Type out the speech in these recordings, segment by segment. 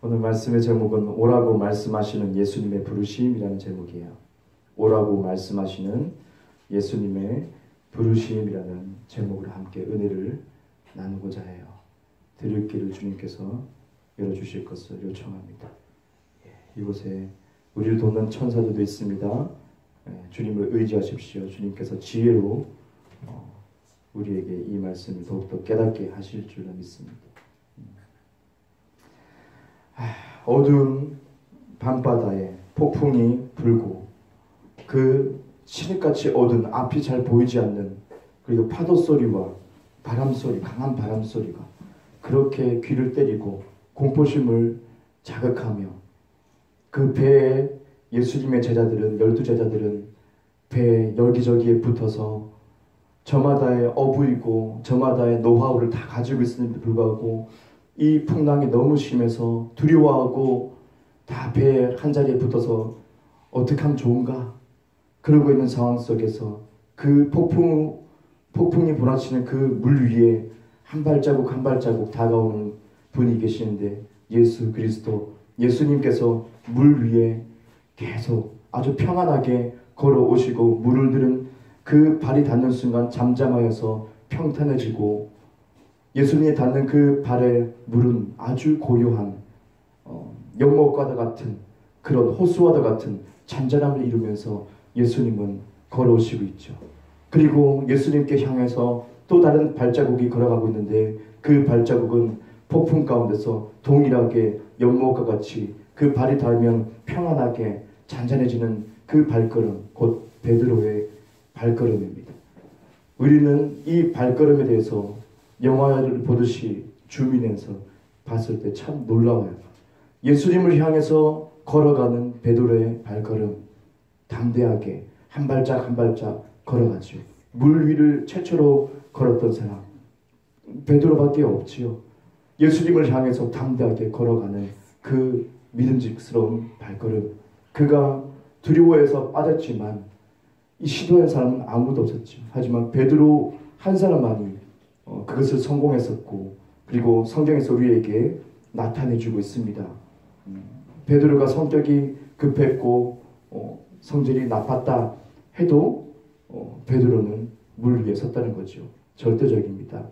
오늘 말씀의 제목은 오라고 말씀하시는 예수님의 부르심이라는 제목이에요. 오라고 말씀하시는 예수님의 부르심이라는 제목으로 함께 은혜를 나누고자 해요. 들을 길을 주님께서 열어주실 것을 요청합니다. 이곳에 우리를 돕는 천사들도 있습니다. 주님을 의지하십시오. 주님께서 지혜로 우리에게 이 말씀을 더욱더 깨닫게 하실 줄로 믿습니다. 어두운 밤바다에 폭풍이 불고 그 칠흑같이 어두운 앞이 잘 보이지 않는 그리고 파도 소리와 바람 소리, 강한 바람 소리가 그렇게 귀를 때리고 공포심을 자극하며 그 배에 예수님의 제자들은 12제자들은 배 여기저기에 붙어서 저마다의 어부이고 저마다의 노하우를 다 가지고 있음에도 불구하고 이 풍랑이 너무 심해서 두려워하고 다 배 한자리에 붙어서 어떻게 하면 좋은가 그러고 있는 상황 속에서 그 폭풍이 몰아치는 그 물 위에 한 발자국 한 발자국 다가오는 분이 계시는데 예수 그리스도 예수님께서 물 위에 계속 아주 평안하게 걸어오시고 물을 들은 그 발이 닿는 순간 잠잠하여서 평탄해지고 예수님이 닿는 그 발의 물은 아주 고요한 연못과도 같은 그런 호수와도 같은 잔잔함을 이루면서 예수님은 걸어오시고 있죠. 그리고 예수님께 향해서 또 다른 발자국이 걸어가고 있는데 그 발자국은 폭풍 가운데서 동일하게 연못과 같이 그 발이 닿으면 평안하게 잔잔해지는 그 발걸음 곧 베드로의 발걸음입니다. 우리는 이 발걸음에 대해서 영화를 보듯이 줌인해서 봤을 때 참 놀라워요. 예수님을 향해서 걸어가는 베드로의 발걸음 담대하게 한 발짝 한 발짝 걸어가죠. 물 위를 최초로 걸었던 사람 베드로밖에 없지요. 예수님을 향해서 담대하게 걸어가는 그 믿음직스러운 발걸음 그가 두려워해서 빠졌지만 이 시도한 사람은 아무도 없었죠. 하지만 베드로 한 사람만이 그것을 성공했었고 그리고 성경에서 우리에게 나타내주고 있습니다. 베드로가 성격이 급했고 성질이 나빴다 해도 베드로는 물 위에 섰다는 거죠. 절대적입니다.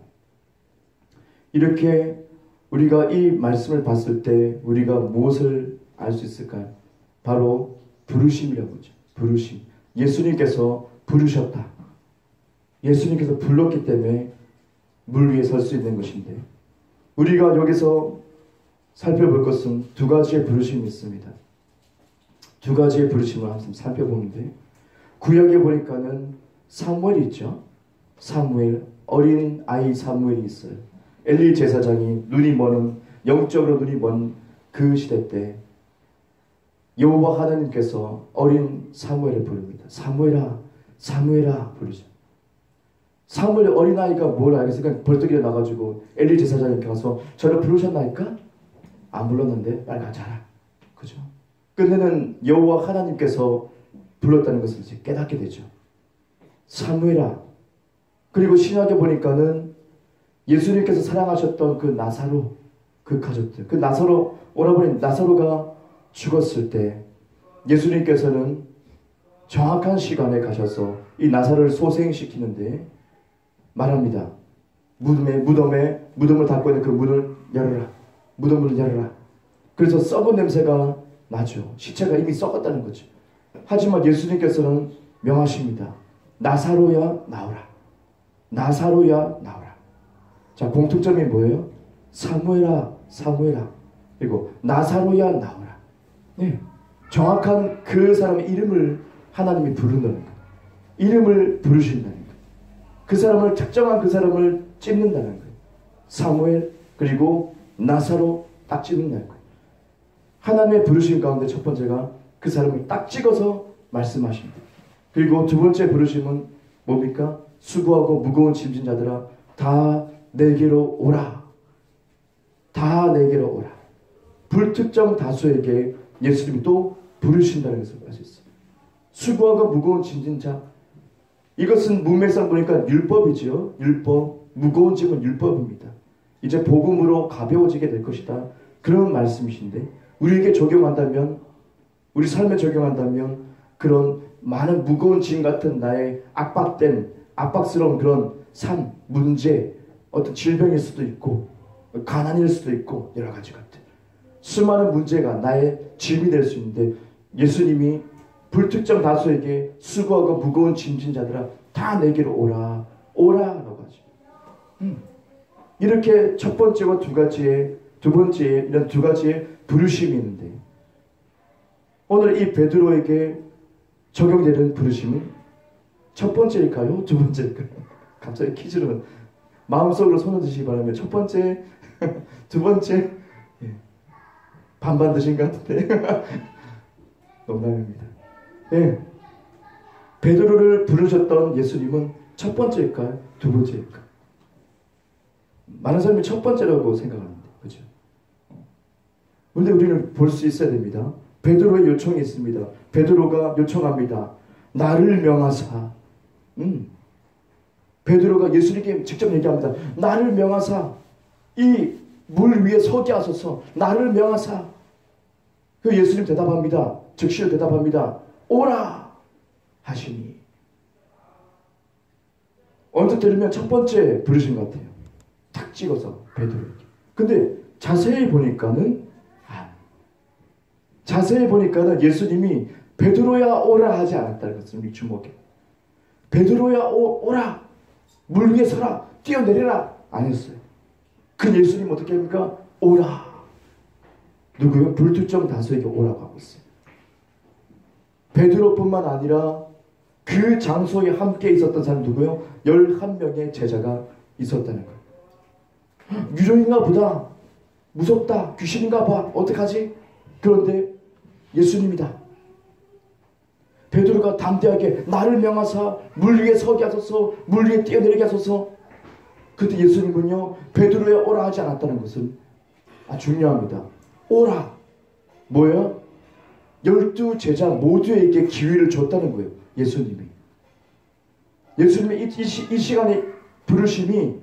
이렇게 우리가 이 말씀을 봤을 때 우리가 무엇을 알 수 있을까요? 바로 부르심이라고 하죠. 부르심. 예수님께서 부르셨다. 예수님께서 불렀기 때문에 물 위에 설 수 있는 것인데 우리가 여기서 살펴볼 것은 두 가지의 부르심이 있습니다. 두 가지의 부르심을 한번 살펴보는데 구약에 보니까는 사무엘이 있죠. 사무엘, 어린 아이 사무엘이 있어요. 엘리 제사장이 영적으로 눈이 먼 그 시대 때 여호와 하나님께서 어린 사무엘을 부릅니다. 사무엘아, 사무엘아 부르죠. 사무엘 어린아이가 뭘 알겠으니까 벌떡 일어나가지고 엘리 제사장님께 가서 저를 부르셨나이까? 안 불렀는데 빨리 가자라. 그죠? 끝내는 여호와 하나님께서 불렀다는 것을 이제 깨닫게 되죠. 사무엘아. 그리고 신약에 보니까는 예수님께서 사랑하셨던 그 나사로 그 가족들 그 나사로 오라버니 나사로가 죽었을 때 예수님께서는 정확한 시간에 가셔서 이 나사로를 소생시키는데 말합니다. 무덤을 닫고 있는 그 문을 열어라. 무덤을 열어라. 그래서 썩은 냄새가 나죠. 시체가 이미 썩었다는 거죠. 하지만 예수님께서는 명하십니다. 나사로야 나오라. 나사로야 나오라. 자, 공통점이 뭐예요? 사무엘아 사무엘아 그리고 나사로야 나오라. 네, 정확한 그 사람의 이름을 하나님이 부른다는 거예요. 이름을 부르신다는 거예요. 그 사람을 특정한 그 사람을 찝는다는 거예요. 사무엘 그리고 나사로 딱 찝는다는 거예요. 하나님의 부르심 가운데 첫 번째가 그 사람을 딱 찍어서 말씀하십니다. 그리고 두 번째 부르심은 뭡니까? 수고하고 무거운 짐진 자들아 다 내게로 오라. 다 내게로 오라. 불특정 다수에게 예수님이 또 부르신다는 것을 알 수 있어요. 수고하고 무거운 짐진 자 이것은 문맥상 보니까 율법이지요. 율법. 무거운 짐은 율법입니다. 이제 복음으로 가벼워지게 될 것이다. 그런 말씀이신데 우리에게 적용한다면, 우리 삶에 적용한다면 그런 많은 무거운 짐 같은 나의 압박된 압박스러운 그런 삶, 문제, 어떤 질병일 수도 있고 가난일 수도 있고 여러 가지 같은 수많은 문제가 나의 짐이 될 수 있는데 예수님이 불특정 다수에게 수고하고 무거운 짐진 자들아 다 내게로 오라 오라라고 하죠. 이렇게 첫 번째와 두 번째 이런 두 가지의 부르심이 있는데 오늘 이 베드로에게 적용되는 부르심은 첫 번째일까요? 두 번째일까요? 갑자기 퀴즈로 마음속으로 손을 드시기 바라며 첫 번째, 두 번째, 반반 드신 것 같은데 농담입니다. 예, 베드로를 부르셨던 예수님은 첫 번째일까요? 두 번째일까요? 많은 사람이 첫 번째라고 생각하는데, 그죠? 그런데 우리는 볼 수 있어야 됩니다. 베드로의 요청이 있습니다. 베드로가 요청합니다. 나를 명하사. 베드로가 예수님께 직접 얘기합니다. 나를 명하사 이 물 위에 서게 하소서. 나를 명하사. 그 예수님 대답합니다. 즉시로 대답합니다. 오라 하시니. 언뜻 들으면 첫 번째 부르신 것 같아요. 탁 찍어서 베드로에게. 근데 자세히 보니까는 예수님이 베드로야 오라 하지 않았다는 것을 우리 주목해. 베드로야 오라. 물 위에 서라. 뛰어내려라. 안 했어요. 그 예수님 어떻게 합니까? 오라. 누구요? 불특정 다수에게 오라고 하고 있어요. 베드로뿐만 아니라 그 장소에 함께 있었던 사람 누구요? 11명의 제자가 있었다는 거예요. 유령인가 보다. 무섭다. 귀신인가 봐. 어떡하지? 그런데 예수님이다. 베드로가 담대하게 나를 명하사 물 위에 서게 하소서, 물 위에 뛰어내리게 하소서. 그때 예수님은요 베드로야 오라 하지 않았다는 것은 중요합니다. 오라. 뭐예요? 12제자 모두에게 기회를 줬다는 거예요. 예수님이. 예수님의 이 시간의 부르심이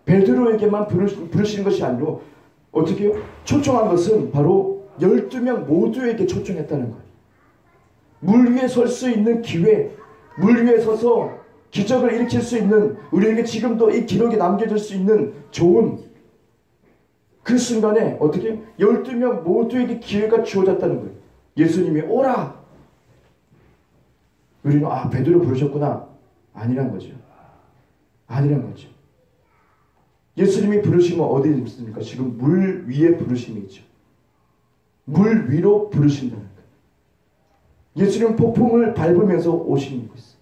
베드로에게만 부르시는 것이 아니고 어떻게 해요? 초청한 것은 바로 12명 모두에게 초청했다는 거예요. 물 위에 설 수 있는 기회, 물 위에 서서 기적을 일으킬 수 있는, 우리에게 지금도 이 기록에 남겨질 수 있는 좋은 그 순간에 어떻게 12명 모두에게 기회가 주어졌다는 거예요. 예수님이 오라. 우리는 베드로 부르셨구나. 아니란 거죠. 아니란 거죠. 예수님이 부르심은 어디에 있습니까? 지금 물 위에 부르심이 있죠. 물 위로 부르신다는 거예요. 예수님은 폭풍을 밟으면서 오시는 것이어요.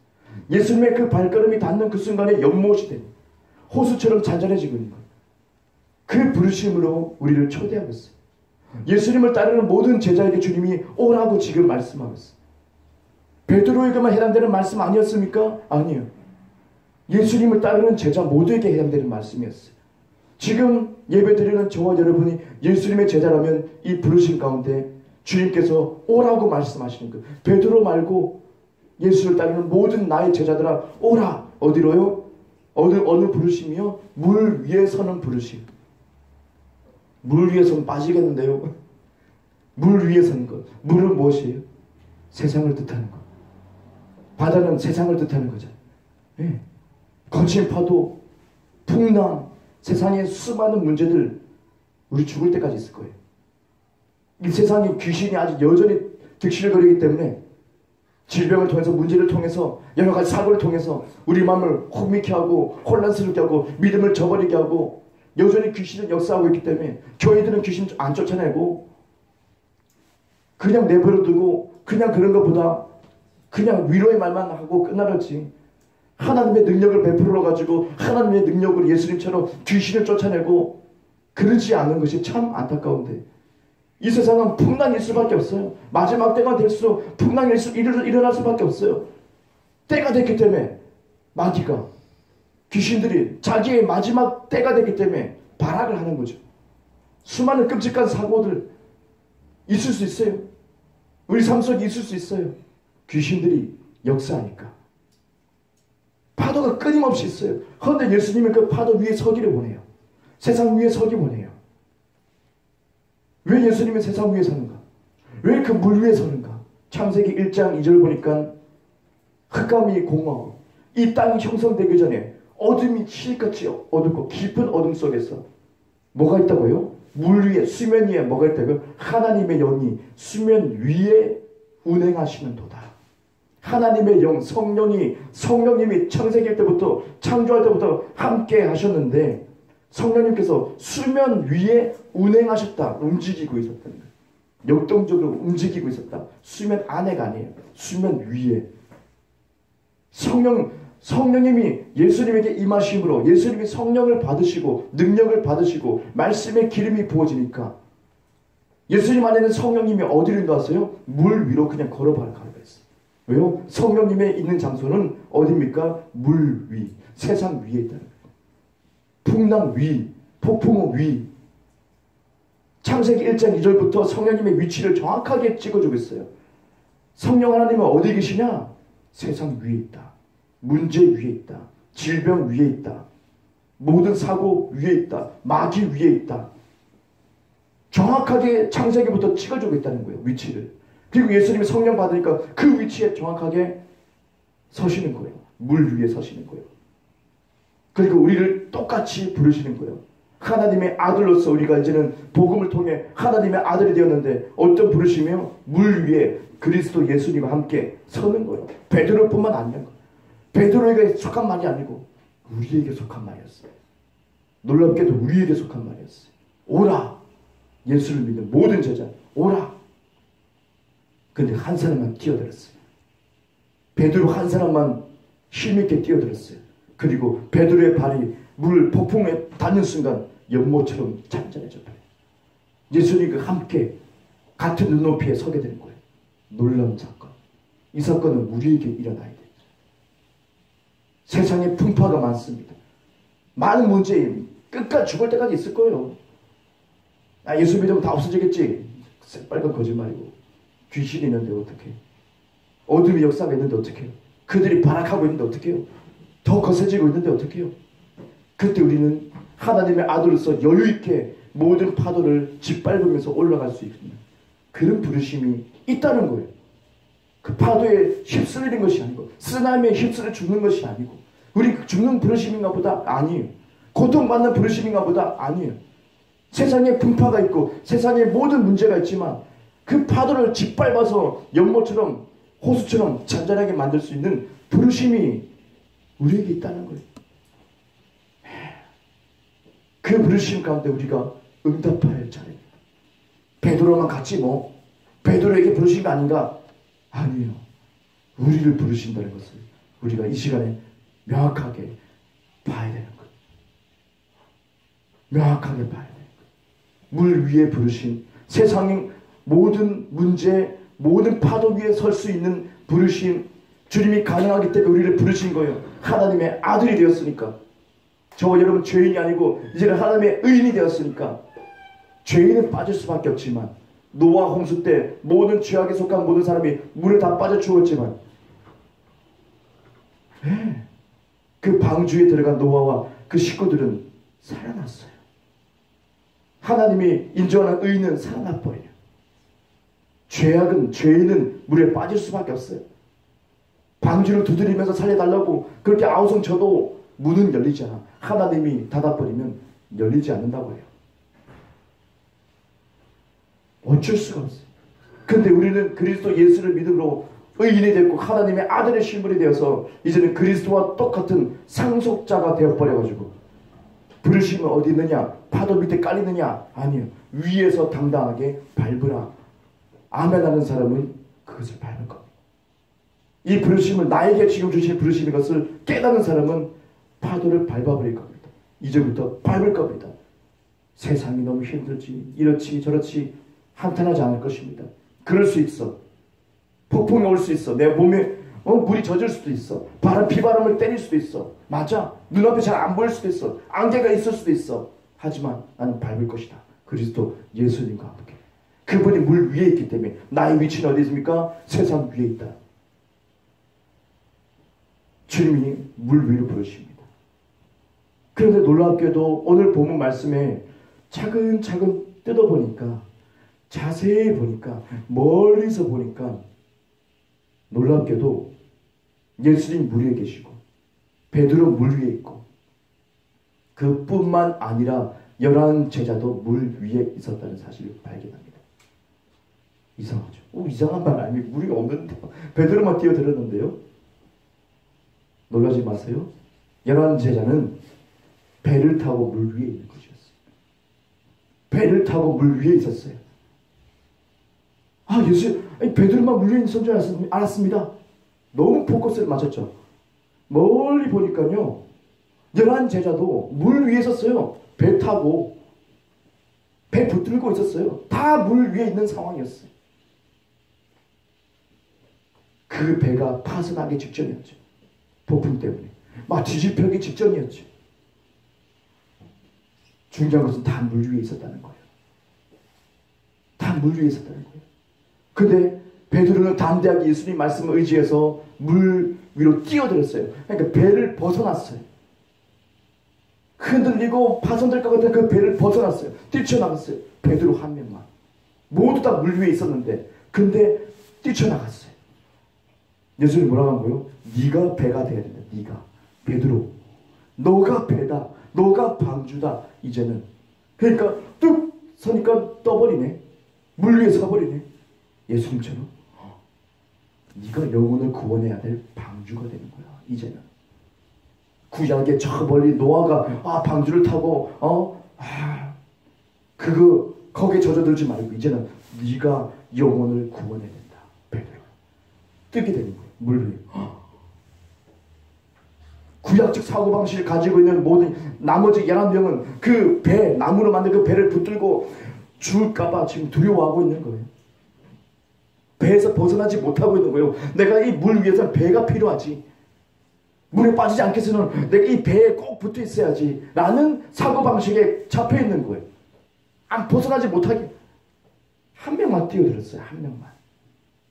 예수님의 그 발걸음이 닿는 그 순간에 연못이 되는 호수처럼 잔잔해지고 있는 거예요. 그 부르심으로 우리를 초대하고 있어요. 예수님을 따르는 모든 제자에게 주님이 오라고 지금 말씀하고 있어요. 베드로에게만 해당되는 말씀 아니었습니까? 아니에요. 예수님을 따르는 제자 모두에게 해당되는 말씀이었어요. 지금 예배드리는 저와 여러분이 예수님의 제자라면 이 부르심 가운데 주님께서 오라고 말씀하시는 거예요. 베드로 말고 예수를 따르는 모든 나의 제자들아 오라. 어디로요? 어느 부르심이요? 물 위에 서는 부르심. 물 위에 서는 빠지겠는데요. 물 위에 서는 것. 물은 무엇이에요? 세상을 뜻하는 것. 바다는 세상을 뜻하는 거죠. 네. 거친 파도, 풍랑, 세상의 수많은 문제들 우리 죽을 때까지 있을 거예요. 이 세상에 귀신이 아직 여전히 득실거리기 때문에 질병을 통해서 문제를 통해서 여러 가지 사고를 통해서 우리 마음을 혼미케 하고 혼란스럽게 하고 믿음을 저버리게 하고 여전히 귀신은 역사하고 있기 때문에 교회들은 귀신 안 쫓아내고 그냥 내버려 두고 그냥 그런 것보다 그냥 위로의 말만 하고 끝나렸지. 하나님의 능력을 베풀어 가지고 하나님의 능력으로 예수님처럼 귀신을 쫓아내고 그러지 않는 것이 참 안타까운데 이 세상은 풍랑일 수밖에 없어요. 마지막 때가 될수록 풍랑이 일어날 수밖에 없어요. 때가 됐기 때문에 마귀가 귀신들이 자기의 마지막 때가 됐기 때문에 발악을 하는 거죠. 수많은 끔찍한 사고들 있을 수 있어요. 우리 삶 속에 있을 수 있어요. 귀신들이 역사하니까. 파도가 끊임없이 있어요. 그런데 예수님은 그 파도 위에 서기를 원해요. 세상 위에 서기 원해요. 왜 예수님은 세상 위에 사는가? 왜 그 물 위에 서는가? 창세기 1장 2절 보니까 흑암이 공허하고 이 땅이 형성되기 전에 어둠이 칠같이 어둡고 깊은 어둠 속에서 뭐가 있다고요? 물 위에, 수면 위에 뭐가 있다고요? 하나님의 영이 수면 위에 운행하시는 도다. 하나님의 영, 성령님이 창세기 때부터, 창조할 때부터 함께 하셨는데 성령님께서 수면 위에 운행하셨다. 움직이고 있었다는 거예요. 역동적으로 움직이고 있었다. 수면 안에가 아니에요. 수면 위에. 성령님이 예수님에게 임하심으로 예수님이 성령을 받으시고 능력을 받으시고 말씀의 기름이 부어지니까 예수님 안에는 성령님이 어디로 인도하세요? 물 위로 그냥 걸어가라 했어요. 왜요? 성령님의 있는 장소는 어디입니까? 물 위, 세상 위에 있다는 거예요. 풍랑 위, 폭풍우 위. 창세기 1장 2절부터 성령님의 위치를 정확하게 찍어주고 있어요. 성령 하나님은 어디 계시냐? 세상 위에 있다. 문제 위에 있다. 질병 위에 있다. 모든 사고 위에 있다. 마귀 위에 있다. 정확하게 창세기부터 찍어주고 있다는 거예요. 위치를. 그리고 예수님이 성령 받으니까 그 위치에 정확하게 서시는 거예요. 물 위에 서시는 거예요. 그리고 우리를 똑같이 부르시는 거예요. 하나님의 아들로서 우리가 이제는 복음을 통해 하나님의 아들이 되었는데 어떤 부르시며 물 위에 그리스도 예수님과 함께 서는 거예요. 베드로뿐만 아니라 베드로에게 속한 말이 아니고 우리에게 속한 말이었어요. 놀랍게도 우리에게 속한 말이었어요. 오라. 예수를 믿는 모든 제자 오라. 근데 한 사람만 뛰어들었어요. 베드로 한 사람만 힘있게 뛰어들었어요. 그리고 베드로의 발이 물 폭풍에 닿는 순간 연못처럼 잔잔해져 버려요. 예수님과 함께 같은 눈높이에 서게 되는 거예요. 놀라운 사건. 이 사건은 우리에게 일어나야 돼요. 세상에 풍파가 많습니다. 많은 문제임. 끝까지 죽을 때까지 있을 거예요. 예수 믿으면 다 없어지겠지. 새빨간 거짓말이고. 귀신이 있는데 어떡해. 어둠의 역사가 있는데 어떡해요. 그들이 발악하고 있는데 어떡해요. 더 거세지고 있는데 어떡해요. 그때 우리는 하나님의 아들로서 여유있게 모든 파도를 짓밟으면서 올라갈 수 있는 그런 부르심이 있다는 거예요. 그 파도에 휩쓸리는 것이 아니고 쓰나미에 휩쓸려 죽는 것이 아니고 우리 죽는 부르심인가 보다 아니에요. 고통받는 부르심인가 보다 아니에요. 세상에 풍파가 있고 세상에 모든 문제가 있지만 그 파도를 짓밟아서 연못처럼 호수처럼 잔잔하게 만들 수 있는 부르심이 우리에게 있다는 거예요. 그 부르심 가운데 우리가 응답해야 할 차례입니다. 베드로만 같이 베드로에게 부르신 거 아닌가? 아니에요. 우리를 부르신다는 것을 우리가 이 시간에 명확하게 봐야 되는 거예요. 명확하게 봐야 되는 거예요. 물 위에 부르신 세상의 모든 문제, 모든 파도 위에 설 수 있는 부르심 주님이 가능하기 때문에 우리를 부르신 거예요. 하나님의 아들이 되었으니까. 저와 여러분 죄인이 아니고 이제는 하나님의 의인이 되었으니까 죄인은 빠질 수밖에 없지만 노아 홍수 때 모든 죄악에 속한 모든 사람이 물에 다 빠져 죽었지만 그 방주에 들어간 노아와 그 식구들은 살아났어요. 하나님이 인정하는 의인은 살아나버려요. 죄인은 물에 빠질 수밖에 없어요. 방주를 두드리면서 살려달라고 그렇게 아우성 쳐도 문은 열리지 않아. 하나님이 닫아버리면 열리지 않는다고 해요. 어쩔 수가 없어요. 근데 우리는 그리스도 예수를 믿음으로 의인이 됐고 하나님의 아들의 신분이 되어서 이제는 그리스도와 똑같은 상속자가 되어버려가지고 부르심은 어디 있느냐? 파도 밑에 깔리느냐? 아니요. 위에서 당당하게 밟으라. 아멘하는 사람은 그것을 밟을 겁니다. 이 부르심을 나에게 지금 주신 부르심인 것을 깨닫는 사람은 파도를 밟아버릴 겁니다. 이제부터 밟을 겁니다. 세상이 너무 힘들지 이렇지 저렇지 한탄하지 않을 것입니다. 그럴 수 있어. 폭풍이 올 수 있어. 내 몸에 물이 젖을 수도 있어. 비바람을 때릴 수도 있어. 맞아. 눈앞에 잘 안 보일 수도 있어. 안개가 있을 수도 있어. 하지만 나는 밟을 것이다. 그리스도 예수님과 함께. 그분이 물 위에 있기 때문에 나의 위치는 어디 있습니까? 세상 위에 있다. 주님이 물 위로 부르십니다. 그런데 놀랍게도 오늘 본문 말씀에 차근차근 뜯어보니까 자세히 보니까, 멀리서 보니까 놀랍게도 예수님 물 위에 계시고 베드로 물 위에 있고, 그뿐만 아니라 11 제자도 물 위에 있었다는 사실을 발견합니다. 이상하죠. 이상한 말 아니에요. 물이 없는데 베드로만 뛰어들었는데요. 놀라지 마세요. 11 제자는 배를 타고 물 위에 있는 것이었어요. 배를 타고 물 위에 있었어요. 예수, 베드로만 물 위에 있는 줄 알았습니다. 너무 포커스를 맞췄죠. 멀리 보니까요, 11 제자도 물 위에 있었어요. 배 타고 배 붙들고 있었어요. 다 물 위에 있는 상황이었어요. 그 배가 파손하기 직전이었죠. 폭풍 때문에 막 뒤집혀기 직전이었죠. 중요한 것은 다 물 위에 있었다는 거예요. 다 물 위에 있었다는 거예요. 근데 베드로는 담대하게 예수님 말씀을 의지해서 물 위로 뛰어들었어요. 그러니까 배를 벗어났어요. 흔들리고 파손될 것 같은 그 배를 벗어났어요. 뛰쳐나갔어요. 베드로 한 명만. 모두 다 물 위에 있었는데, 근데 뛰쳐나갔어요. 예수님이 뭐라고 한 거예요? 네가 배가 돼야 된다. 네가. 베드로, 너가 배다. 너가 방주다. 이제는. 그러니까 뚝 서니까 떠버리네. 물 위에 서버리네. 예수님처럼 네가 영혼을 구원해야 될 방주가 되는 거야. 이제는. 구약의 저 멀리 노아가 방주를 타고 거기에 젖어들지 말고 이제는 네가 영혼을 구원해야 된다. 베드로가 뜨게 되는 거예요. 물 위에. 구약적 사고방식을 가지고 있는 모든 나머지 11명은 그 배, 나무로 만든 그 배를 붙들고 죽을까봐 지금 두려워하고 있는 거예요. 배에서 벗어나지 못하고 있는 거예요. 내가 이 물 위에서 배가 필요하지. 물에 빠지지 않게 해서는 내가 이 배에 꼭 붙어 있어야지 라는 사고방식에 잡혀 있는 거예요. 안 벗어나지 못하게. 한 명만 뛰어들었어요. 한 명만.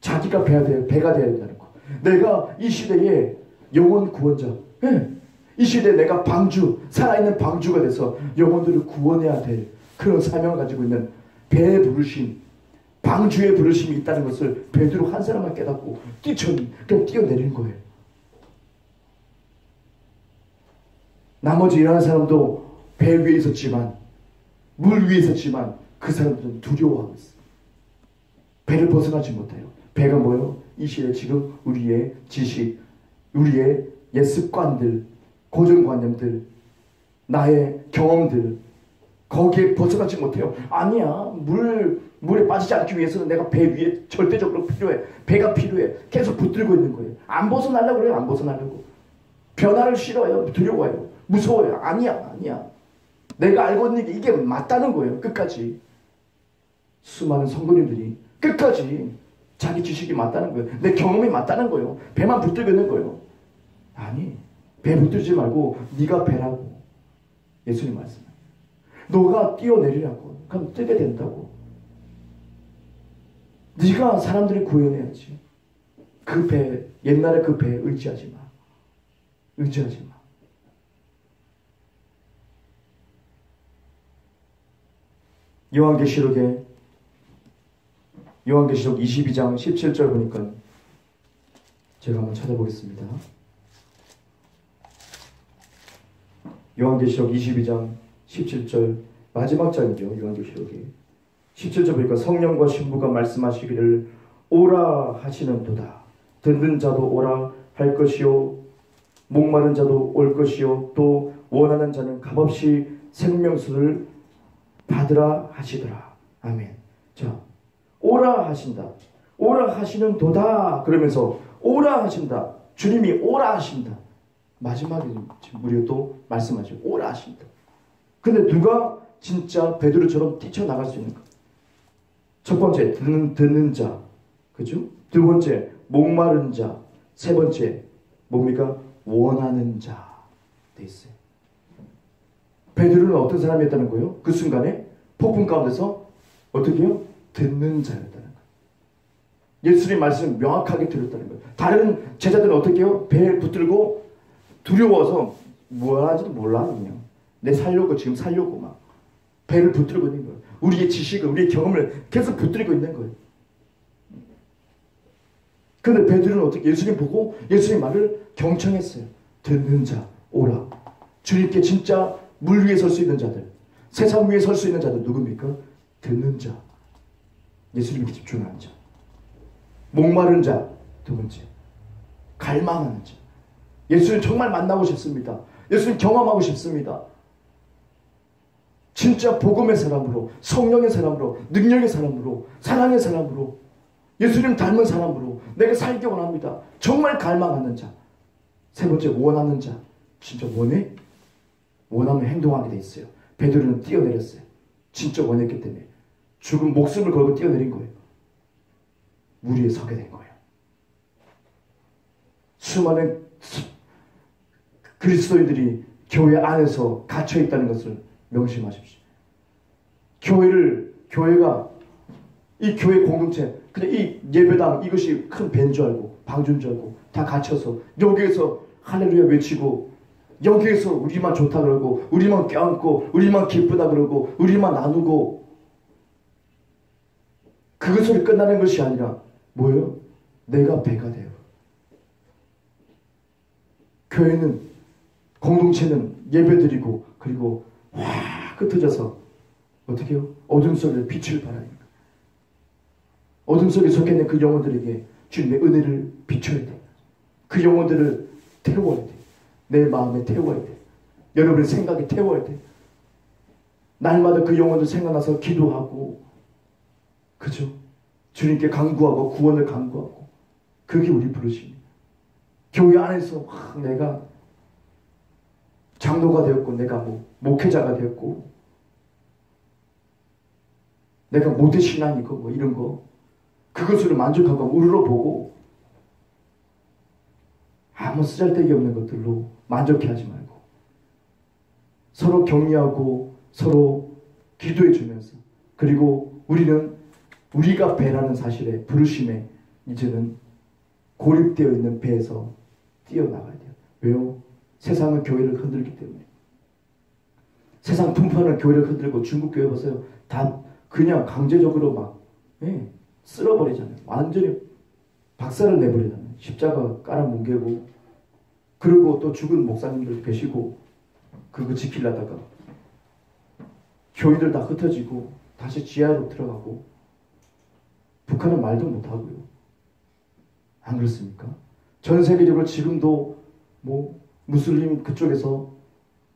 자기가 배가 되어야 된다는 거. 내가 이 시대에 영혼 구원자. 이 시대에 내가 방주, 살아있는 방주가 돼서 영혼들을 구원해야 될 그런 사명을 가지고 있는 배의 부르심, 방주의 부르심이 있다는 것을 베드로 한 사람만 깨닫고 그냥 뛰어내리는 거예요. 나머지 일하는 사람도 배 위에 있었지만, 물 위에 있었지만 그 사람들은 두려워하고 있어요. 배를 벗어나지 못해요. 배가 뭐예요? 이 시대 지금 우리의 지식, 우리의 옛 습관들, 고정관념들, 나의 경험들, 거기에 벗어나지 못해요. 아니야. 물에 빠지지 않기 위해서는 내가 배 위에 절대적으로 필요해. 배가 필요해. 계속 붙들고 있는 거예요. 안 벗어나려고 그래요. 안 벗어나려고. 변화를 싫어해요. 두려워해요. 무서워요. 아니야. 내가 알고 있는 게 이게 맞다는 거예요. 끝까지. 수많은 성도님들이 끝까지 자기 지식이 맞다는 거예요. 내 경험이 맞다는 거예요. 배만 붙들고 있는 거예요. 아니, 배 붙들지 말고 네가 배라고. 예수님 말씀해요. 너가 뛰어내리라고. 그럼 뜨게 된다고. 네가 사람들을 구원해야지. 그 배, 옛날에 그 배에 의지하지 마. 의지하지 마. 요한계시록 22장 17절 보니까 제가 한번 찾아보겠습니다. 요한계시록 22장 17절 마지막 장이죠. 요한계시록이 17절 보니까 성령과 신부가 말씀하시기를 오라 하시는도다. 듣는 자도 오라 할 것이요 목마른 자도 올 것이요 또 원하는 자는 값없이 생명수를 받으라 하시더라. 아멘. 자, 오라 하신다. 오라 하시는도다. 그러면서 오라 하신다. 주님이 오라 하신다. 마지막에 지금 우리가 또 말씀하죠. 오라 하신다. 근데 누가 진짜 베드로처럼 뛰쳐나갈 수 있는가? 첫 번째 듣는 자, 그죠? 두 번째 목마른 자, 세 번째 뭡니까? 원하는 자 돼 있어요. 베드로는 어떤 사람이었다는 거예요? 그 순간에 폭풍 가운데서 어떻게 해요? 듣는 자였다는 거예요. 예수님 말씀을 명확하게 들었다는 거예요. 다른 제자들은 어떻게 해요? 배에 붙들고 두려워서 뭘 하지도 몰라. 그냥 내 살려고 지금 살려고 막 배를 붙들고 있는 거예요. 우리의 지식을, 우리의 경험을 계속 붙들고 있는 거예요. 그런데 베드로는 어떻게 예수님 보고 예수님 말을 경청했어요. 듣는 자 오라. 주님께 진짜 물 위에 설 수 있는 자들, 세상 위에 설 수 있는 자들 누굽니까? 듣는 자, 예수님께 집중하는 자, 목마른 자 두 번째, 갈망하는 자. 예수님 정말 만나고 싶습니다. 예수님 경험하고 싶습니다. 진짜 복음의 사람으로, 성령의 사람으로, 능력의 사람으로, 사랑의 사람으로, 예수님 닮은 사람으로 내가 살기 원합니다. 정말 갈망하는 자. 세 번째, 원하는 자. 진짜 원해? 원하면 행동하게 돼 있어요. 베드로는 뛰어내렸어요. 진짜 원했기 때문에 죽은 목숨을 걸고 뛰어내린 거예요. 물 위에 서게 된 거예요. 수많은 그리스도인들이 교회 안에서 갇혀 있다는 것을 명심하십시오. 교회가 이 교회 공동체, 그냥 이 예배당 이것이 큰 밴 줄 알고 방주인 줄 알고 다 갇혀서 여기에서 할렐루야 외치고, 여기에서 우리만 좋다 그러고, 우리만 껴안고, 우리만 기쁘다 그러고, 우리만 나누고, 그것으로 끝나는 것이 아니라 뭐예요? 내가 배가 돼요. 교회는, 공동체는 예배드리고, 그리고 확 흩어져서 어떻게 해요? 어둠 속에 빛을 발하는 거예요. 어둠 속에 속해 있는 그 영혼들에게 주님의 은혜를 비춰야 돼요. 그 영혼들을 태워야 돼요. 내 마음에 태워야 돼요. 여러분의 생각에 태워야 돼요. 날마다 그 영혼들 생각나서 기도하고, 그죠? 주님께 간구하고 구원을 간구하고, 그게 우리 부르심이에요. 교회 안에서 내가 장로가 되었고, 내가 목회자가 되었고, 내가 모태신앙이고 이런 거, 그것으로 만족하고 우러러보고 아무 쓰잘데기 없는 것들로 만족해하지 말고 서로 격려하고 서로 기도해 주면서, 그리고 우리는 우리가 배라는 사실에, 부르심에 이제는 고립되어 있는 배에서 뛰어나가야 돼요. 왜요? 세상은 교회를 흔들기 때문에. 세상 분파는 교회를 흔들고, 중국 교회 보세요. 다 그냥 강제적으로 막 쓸어버리잖아요. 완전히 박살을 내버리잖아요. 십자가 깔아뭉개고, 그리고 또 죽은 목사님들 계시고, 그거 지키려다가 교인들 다 흩어지고 다시 지하로 들어가고, 북한은 말도 못하고요. 안 그렇습니까? 전 세계적으로 지금도 무슬림 그쪽에서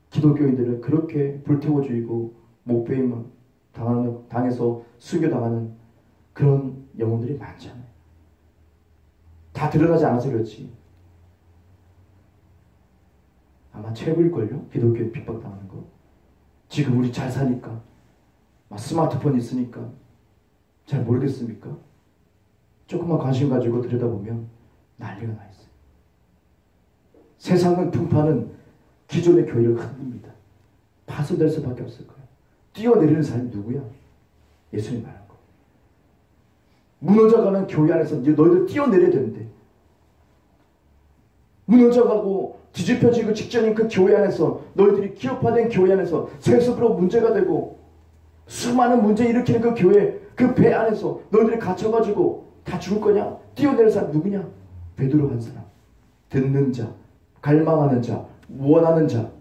기독교인들을 그렇게 불태워 죽이고 목배임 당해서 순교당하는 그런 영혼들이 많잖아요. 다 드러나지 않아서 그렇지. 아마 최고일걸요? 기독교인 핍박당하는 거. 지금 우리 잘 사니까, 스마트폰 있으니까 잘 모르겠습니까? 조금만 관심 가지고 들여다보면 난리가 나 있어요. 세상은 분파는 기존의 교회를 흔듭니다. 파손될 수밖에 없을 거예요. 뛰어내리는 사람이 누구야? 예수님 말한 거. 무너져가는 교회 안에서 이제 너희들 뛰어내려야 되는데, 무너져가고 뒤집혀지고 직전인 그 교회 안에서, 너희들이 기업화된 교회 안에서 세습으로 문제가 되고 수많은 문제 일으키는 그 교회, 그 배 안에서 너희들이 갇혀가지고 다 죽을 거냐? 뛰어내릴 사람 누구냐? 베드로 한 사람. 듣는 자, 갈망하는 자, 원하는 자.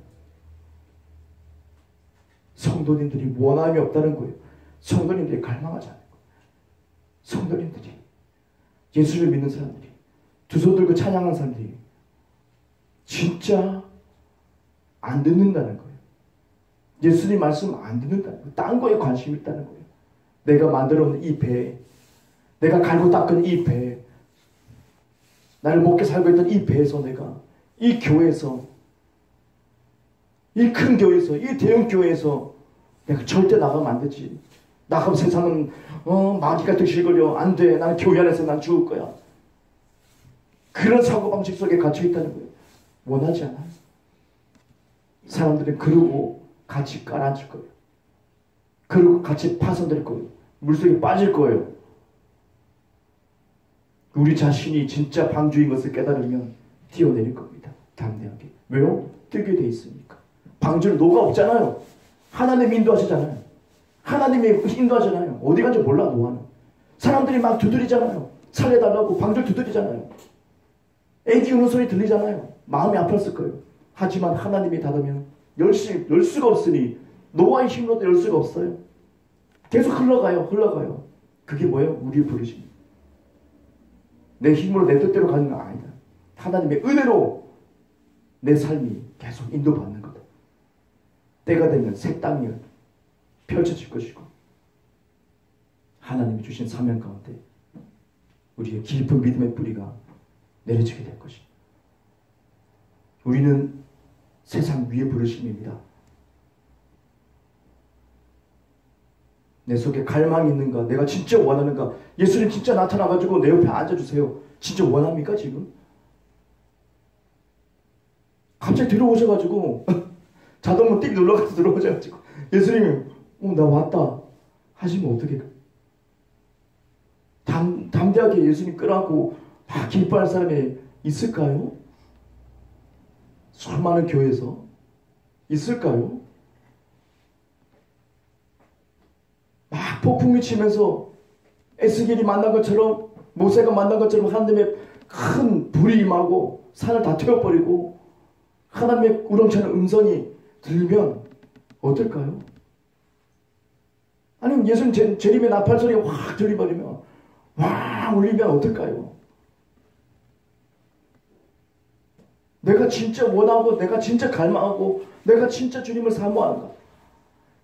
성도님들이 원함이 없다는 거예요. 성도님들이 갈망하지 않는 거예요. 성도님들이, 예수를 믿는 사람들이, 두 손 들고 찬양하는 사람들이 진짜 안 듣는다는 거예요. 예수님 말씀 안 듣는다는 거예요. 딴 거에 관심이 있다는 거예요. 내가 만들어 놓은 이 배, 내가 갈고 닦은 이 배, 나를 먹게 살고 있던 이 배에서, 내가 이 교회에서, 이 큰 교회에서, 이 대형 교회에서 내가 절대 나가면 안 되지. 나가면 세상은 마귀가 드실거려. 안 돼. 나는 교회 안에서 난 죽을 거야. 그런 사고방식 속에 갇혀 있다는 거예요. 원하지 않아요. 사람들은 그러고 같이 깔아앉을 거예요. 그러고 같이 파손될 거예요. 물속에 빠질 거예요. 우리 자신이 진짜 방주인 것을 깨달으면 뛰어내릴 겁니다. 담대하게. 왜요? 뜨게 돼 있으니까. 방주는 노가 없잖아요. 하나님 인도하시잖아요. 하나님이 인도하잖아요. 어디 간지 몰라 노아는. 사람들이 막 두드리잖아요. 살려달라고 방줄 두드리잖아요. 애기 우는 소리 들리잖아요. 마음이 아팠을 거예요. 하지만 하나님이 닫으면 열 수가 없으니 노아의 힘으로도 열 수가 없어요. 계속 흘러가요. 그게 뭐예요? 우리의 부르심. 내 힘으로 내 뜻대로 가는 건 아니다. 하나님의 은혜로 내 삶이 계속 인도받는 거다. 때가 되면 새 땅이 펼쳐질 것이고 하나님이 주신 사명 가운데 우리의 깊은 믿음의 뿌리가 내려지게 될 것입니다. 우리는 세상 위의 부르심입니다. 내 속에 갈망이 있는가? 내가 진짜 원하는가? 예수님 진짜 나타나가지고 내 옆에 앉아주세요. 진짜 원합니까 지금? 갑자기 들어오셔가지고 자동문 띡 눌러가서 들어오셔가지고 예수님이 나 왔다 하시면 어떻게 담대하게 예수님 끌어안고 막 기뻐할 사람이 있을까요? 수많은 교회에서 있을까요? 막 폭풍이 치면서 에스겔이 만난 것처럼 모세가 만난 것처럼 하나님의 큰 불이 임하고 산을 다 태워버리고 하나님의 우렁차는 음성이 들리면 어떨까요? 아니면 예수님 재림의 나팔 소리가 확 들리버리면 와 울리면 어떨까요? 내가 진짜 원하고 내가 진짜 갈망하고 내가 진짜 주님을 사모하는가?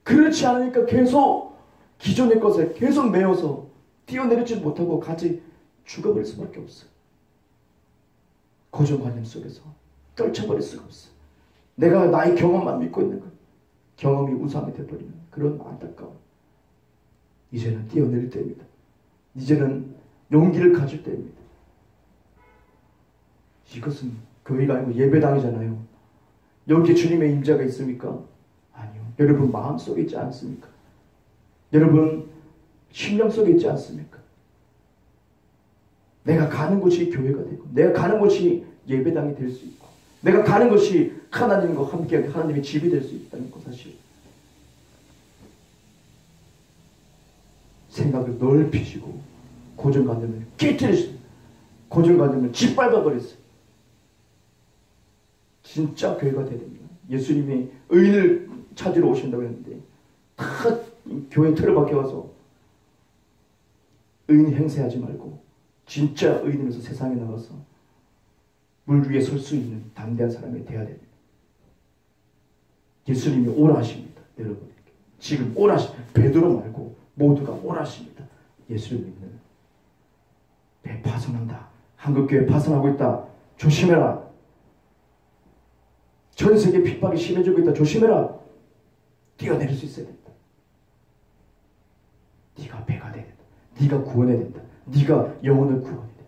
그렇지 않으니까 계속 기존의 것에 계속 매여서 뛰어내리지 못하고 같이 죽어버릴 수밖에 없어요. 고정관념 속에서 떨쳐버릴 수가 없어요. 내가 나의 경험만 믿고 있는 것. 경험이 우상이 되어버리는 그런 안타까움. 이제는 뛰어내릴 때입니다. 이제는 용기를 가질 때입니다. 이것은 교회가 아니고 예배당이잖아요. 여기에 주님의 임재가 있습니까? 아니요. 여러분 마음속에 있지 않습니까? 여러분 심령 속에 있지 않습니까? 내가 가는 곳이 교회가 되고 내가 가는 곳이 예배당이 될 수 있고 내가 가는 곳이 하나님과 함께 하나님의 집이 될 수 있다는 것 사실. 생각을 넓히시고 고정관념을 깨뜨리시고 고정관념을 짓밟아버렸어요. 진짜 교회가 돼야 됩니다. 예수님이 의인을 찾으러 오신다고 했는데 다 교회 틀을 박혀와서 의인 행세하지 말고 진짜 의인으로서 세상에 나가서 물 위에 설 수 있는 담대한 사람이 돼야 됩니다. 예수님이 오라 하십니다. 여러분에게. 지금 오라 하십니다. 베드로 말고 모두가 오라 하십니다. 예수를 믿는 배 파손한다. 한국교회 파손하고 있다. 조심해라. 전 세계 핍박이 심해지고 있다. 조심해라. 뛰어내릴 수 있어야 된다. 네가 배가 돼야 된다. 네가 구원해야 된다. 네가 영혼을 구원해야 된다.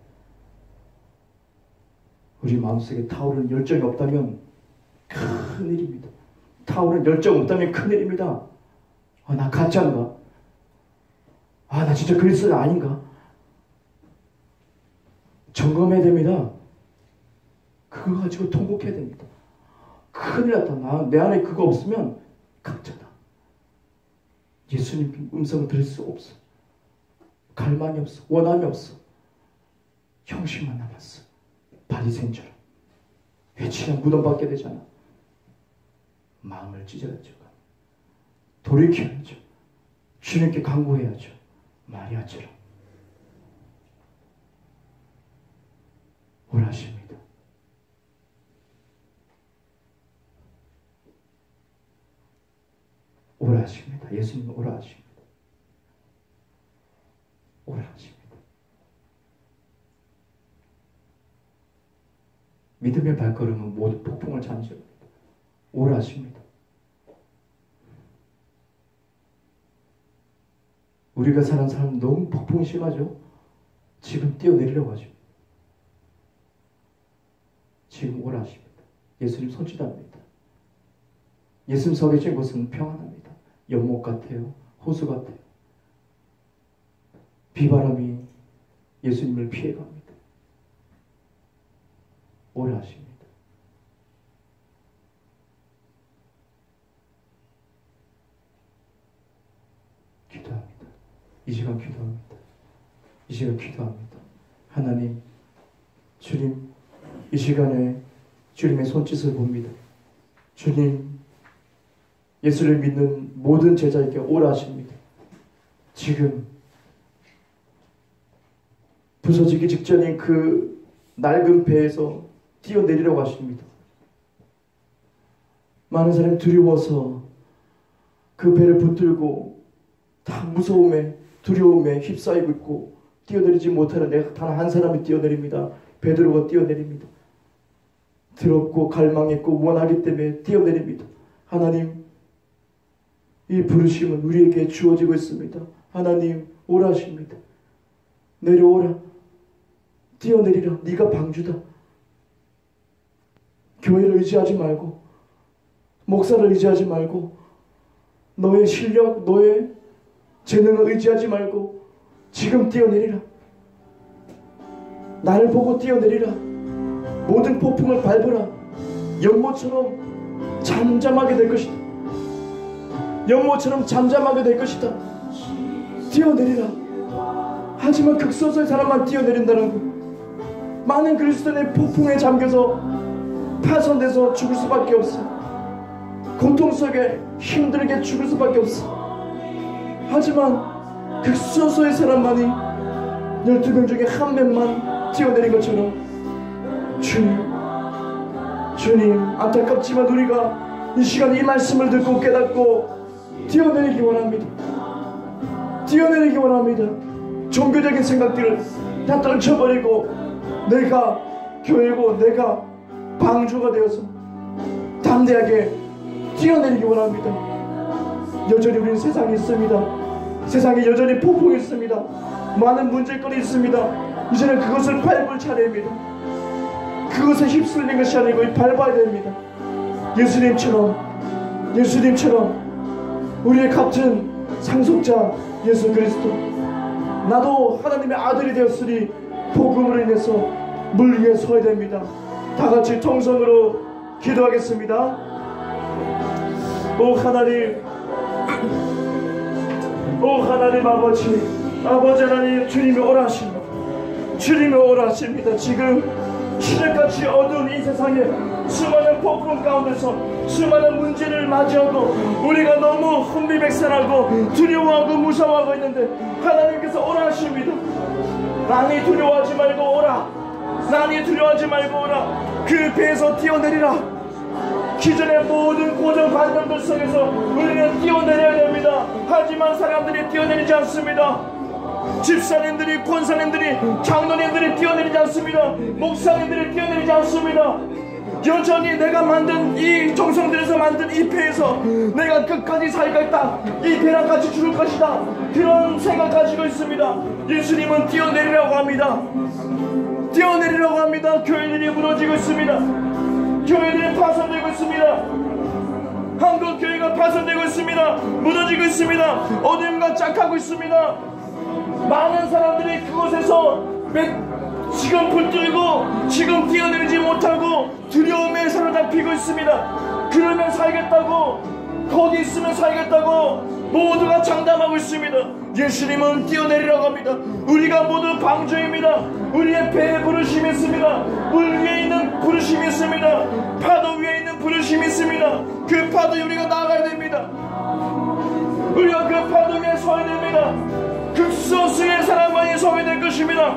우리 마음속에 타오르는 열정이 없다면 큰일입니다. 타오르는 열정 없다면 큰일입니다. 나 가짜인가? 나 진짜 그리스도 아닌가? 점검해야 됩니다. 그거 가지고 통곡해야 됩니다. 큰일 났다. 내 안에 그거 없으면 가짜다. 예수님 음성을 들을 수 없어. 갈망이 없어. 원함이 없어. 형식만 남았어. 바리새인처럼. 회치면 무덤받게 되잖아. 마음을 찢어야죠. 돌이켜야죠. 주님께 간구해야죠. 마리아처럼. 원하십니다. 오라 하십니다. 예수님은 오라 하십니다. 오라 하십니다. 믿음의 발걸음은 모두 폭풍을 잠재웁니다. 오라 하십니다. 우리가 사는 삶은 너무 폭풍이 심하죠? 지금 뛰어내리려고 하죠. 지금 오라 하십니다. 예수님 손짓합니다. 예수님 서 계신 곳은 평안합니다. 연못 같아요. 호수 같아요. 비바람이 예수님을 피해갑니다. 오라 하십니다. 이 시간 기도합니다. 이 시간 기도합니다. 하나님, 주님, 이 시간에 주님의 손짓을 봅니다. 주님, 예수를 믿는 모든 제자에게 오라 하십니다. 지금 부서지기 직전인 그 낡은 배에서 뛰어내리라고 하십니다. 많은 사람이 두려워서 그 배를 붙들고 다 무서움에 두려움에 휩싸이고 있고 뛰어내리지 못하는 단 한 사람이 뛰어내립니다. 베드로가 뛰어내립니다. 더럽고 갈망했고 원하기 때문에 뛰어내립니다. 하나님, 이 부르심은 우리에게 주어지고 있습니다. 하나님, 오라 하십니다. 내려오라. 뛰어내리라. 네가 방주다. 교회를 의지하지 말고, 목사를 의지하지 말고, 너의 실력, 너의 재능을 의지하지 말고 지금 뛰어내리라. 나를 보고 뛰어내리라. 모든 폭풍을 밟으라. 연못처럼 잠잠하게 될 것이다. 연못처럼 잠잠하게 될 것이다. 뛰어내리라. 하지만 극소수의 사람만 뛰어내린다는 것. 많은 그리스도인의 폭풍에 잠겨서 파손돼서 죽을 수밖에 없어. 고통 속에 힘들게 죽을 수밖에 없어. 하지만 극소수의 사람만이 12명 중에 한 명만 뛰어내린 것처럼 주님 안타깝지만 우리가 이 시간 이 말씀을 듣고 깨닫고 뛰어내리기 원합니다. 뛰어내리기 원합니다. 종교적인 생각들을 다 떨쳐버리고 내가 교회고 내가 방주가 되어서 담대하게 뛰어내리기 원합니다. 여전히 우리는 세상에 있습니다. 세상에 여전히 폭풍이 있습니다. 많은 문제거리 있습니다. 이제는 그것을 밟을 차례입니다. 그것에 휩쓸리는 것이 아니고 밟아야 됩니다. 예수님처럼 우리의 같은 상속자 예수 그리스도, 나도 하나님의 아들이 되었으니 복음으로 인해서 물 위에 서야 됩니다. 다같이 통성으로 기도하겠습니다. 오 하나님, 오 하나님 아버지 하나님, 주님이 오라 하십니다. 주님이 오라 하십니다. 지금 시대같이 어두운 이 세상에 수많은 폭풍 가운데서 수많은 문제를 맞이하고 우리가 너무 혼비백산하고 두려워하고 무서워하고 있는데 하나님께서 오라 하십니다. 난이 두려워하지 말고 오라. 난이 두려워하지 말고 오라. 그 배에서 뛰어내리라. 기존의 모든 고정관념들 속에서 우리는 뛰어내려야 됩니다. 하지만 사람들이 뛰어내리지 않습니다. 집사님들이, 권사님들이, 장로님들이 뛰어내리지 않습니다. 목사님들이 뛰어내리지 않습니다. 여전히 내가 만든 이 정성들에서 만든 이 배에서 내가 끝까지 살겠다, 이 배랑 같이 죽을 것이다, 그런 생각 가지고 있습니다. 예수님은 뛰어내리라고 합니다. 뛰어내리라고 합니다. 교회들이 무너지고 있습니다. 교회들이 파손되고 있습니다. 한국 교회가 파손되고 있습니다. 무너지고 있습니다. 어둠과 짝하고 있습니다. 많은 사람들이 그곳에서 지금 붙들고 지금 뛰어내리지 못하고 두려움에 사로잡히고 있습니다. 그러면 살겠다고, 거기 있으면 살겠다고 모두가 장담하고 있습니다. 예수님은 뛰어내리라고 합니다. 우리가 모두 방주입니다. 우리의 배에 부르심이 있습니다. 물 위에 있는 부르심이 있습니다. 파도 위에 있는 부르심이 있습니다. 그 파도에 우리가 나아가야 됩니다. 우리가 그 파도 위에 서야 됩니다. 극소수의 사람만이 서게 될 것입니다.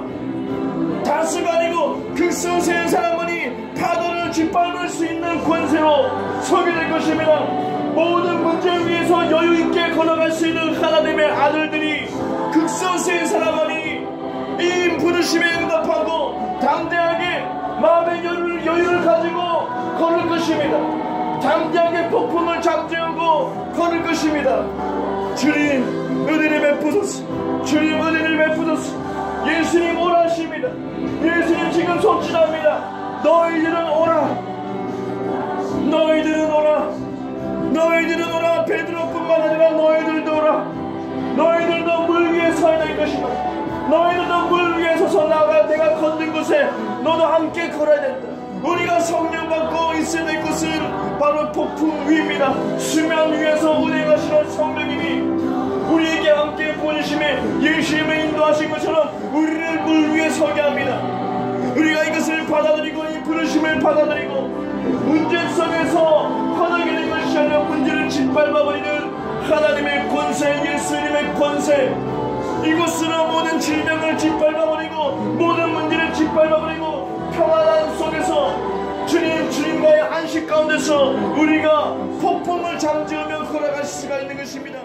다수가 아니고 극소수의 사람만이 파도를 짓밟을 수 있는 권세로 서게 될 것입니다. 모든 문제 위에서 여유있게 걸어갈 수 있는 하나님의 아들들이 극소수의 사람만이 이 부르심에 응답하고 담대하게 마음의 여유를 가지고 걸을 것입니다. 담대하게 폭풍을 잠재우고 걸을 것입니다. 주님 은혜를 베푸소서. 주님 은혜를 베푸소서. 예수님 오라 하십니다. 예수님 지금 손짓합니다. 너희들은 오라. 너희들은 오라. 너희들은 오라. 베드로뿐만 아니라 너희들도 오라. 너희들도 물 위에 서야 될 것이다. 너희들도 물 위에 서서 내가 걷는 곳에 너도 함께 걸어야 된다. 우리가 성령 받고 있어야 될 곳은 바로 폭풍 위입니다. 수면 위에서 운행하시는 성령님이 우리에게 함께 보내심에 예수님의 인도하신 것처럼 우리를 물 위에 서게 합니다. 우리가 이것을 받아들이고 이 부르심을 받아들이고 문제 속에서 화나게 된 것이 아니라 문제를 짓밟아버리는 하나님의 권세, 예수님의 권세, 이곳으로 모든 질병을 짓밟아버리고 모든 문제를 짓밟아버리고 평안한 속에서 주님과의 안식 가운데서 우리가 폭풍을 잠재우며 걸어갈 수가 있는 것입니다.